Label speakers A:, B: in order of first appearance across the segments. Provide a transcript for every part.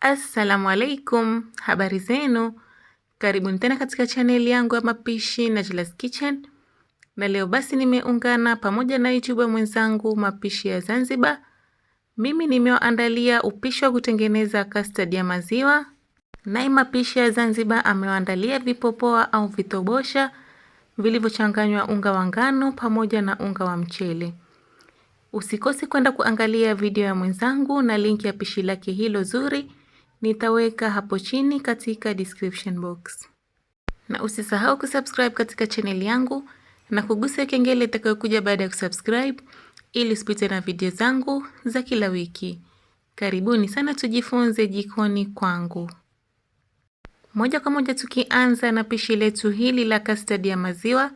A: Assalamu alaikum, habari zenu. Karibuni tena katika chaneli yangu ya mapishi na Jila's Kitchen. Na leo basi nimeungana pamoja na YouTuber mwenzangu Mapishi ya Zanzibar. Mimi nimewaandalia upishi wa kutengeneza custard ya maziwa. Naye Mapishi ya Zanzibar amewaandalia vipopoa au vitobosha vilivyochanganywa unga wa ngano pamoja na unga wa mchele. Usikose kwenda kuangalia video ya mwenzangu na linki ya pishi lake hilo zuri nitaweka hapo chini katika description box. Na usisahau kusubscribe katika channel yangu na kugusa kengele itakayokuja baada ya kusubscribe ili usipitwe na video zangu za kila wiki. Karibuni sana tujifunze jikoni kwangu. Moja kwa moja tukianza na pishi letu hili la custard ya maziwa.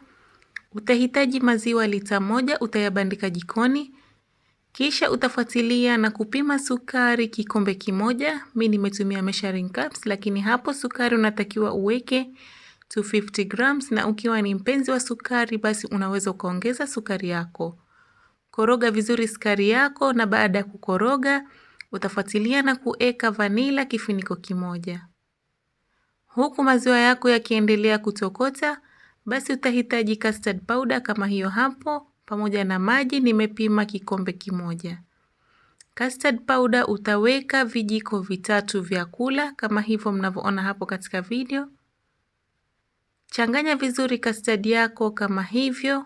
A: Utahitaji maziwa lita 1 utayabandika jikoni. Kisha utafuatilia na kupima sukari kikombe kimoja. Mimi nimetumia measuring cups, lakini hapo sukari unatakiwa uweke 250 grams, na ukiwa ni mpenzi wa sukari basi unaweza ukaongeza sukari yako. Koroga vizuri sukari yako, na baada ya kukoroga utafuatilia na kuweka vanila kifuniko kimoja. Huku maziwa yako yakiendelea kutokota, basi utahitaji custard powder kama hiyo hapo, pamoja na maji nimepima kikombe kimoja. Custard powder utaweka vijiko 3 vya kula kama hivyo mnavyoona hapo katika video. Changanya vizuri custard yako kama hivyo.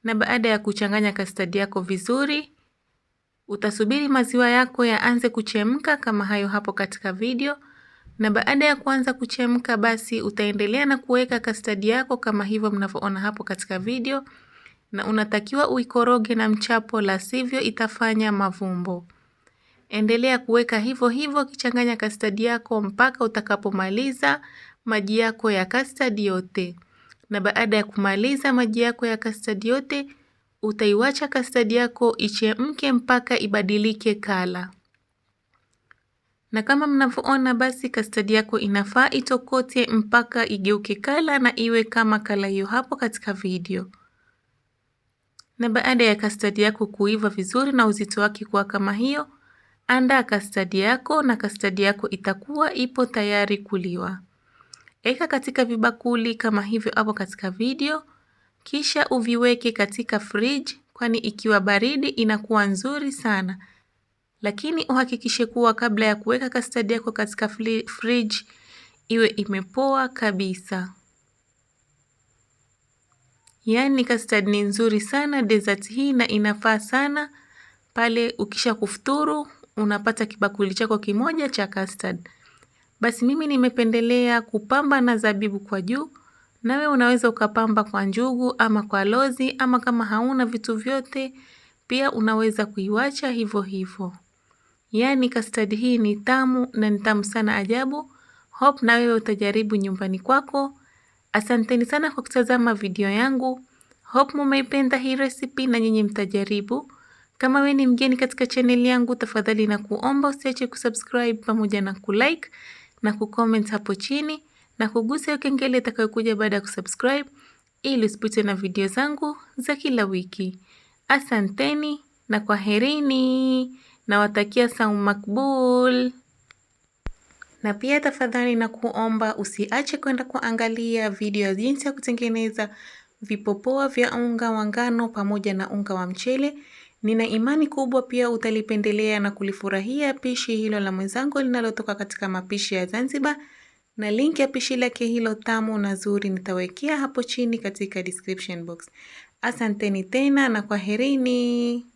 A: Na baada ya kuchanganya custard yako vizuri, utasubiri maziwa yako yaanze kuchemka kama hayo hapo katika video. Na baada ya kuanza kuchemka basi utaendelea na kuweka custard yako kama hivyo mnavyoona hapo katika video, na unatakiwa uikoroge na mchapo, la sivyo itafanya mavumbo. Endelea kuweka hivyo hivyo kichanganya custard yako mpaka utakapomaliza maji yako ya custard yote. Na baada ya kumaliza maji yako ya custard yote, utaiwacha custard yako ichemke mpaka ibadilike kala. Na kama mnavyoona basi custard yako inafaa itokote mpaka igeuke kala na iwe kama kala hiyo hapo katika video. Na baada ya custard yako kuiva vizuri na uzito wake kuwa kama hiyo, andaa custard yako na custard yako itakuwa ipo tayari kuliwa. Eka katika vibakuli kama hivyo hapo katika video, kisha uviweke katika fridge, kwani ikiwa baridi inakuwa nzuri sana. Lakini uhakikishe kuwa kabla ya kuweka custard yako katika fridge iwe imepoa kabisa. Yaani custard ni nzuri sana dessert hii, na inafaa sana pale ukisha kufuturu unapata kibakuli chako kimoja cha custard. Basi mimi nimependelea kupamba na zabibu kwa juu, nawe unaweza ukapamba kwa njugu ama kwa lozi, ama kama hauna vitu vyote pia unaweza kuiwacha hivyo hivyo. Yaani custard hii ni tamu na ni tamu sana ajabu. Hope na wewe utajaribu nyumbani kwako. Asanteni sana kwa kutazama video yangu. Hope mumeipenda hii recipe na nyinyi mtajaribu. Kama wewe ni mgeni katika channel yangu, tafadhali na kuomba usiache kusubscribe pamoja na kulike na kucomment hapo chini na kugusa kengele itakayokuja baada ya kusubscribe ili usipitwe na video zangu za kila wiki. Asanteni na kwaherini. Nawatakia saumu makbul. Na pia tafadhali na kuomba usiache kwenda kuangalia video ya jinsi ya kutengeneza vipopoa vya unga wa ngano pamoja na unga wa mchele. Nina imani kubwa pia utalipendelea na kulifurahia pishi hilo la mwenzangu linalotoka katika Mapishi ya Zanzibar, na link ya pishi lake hilo tamu na zuri nitawekea hapo chini katika description box. Asanteni tena na kwaherini.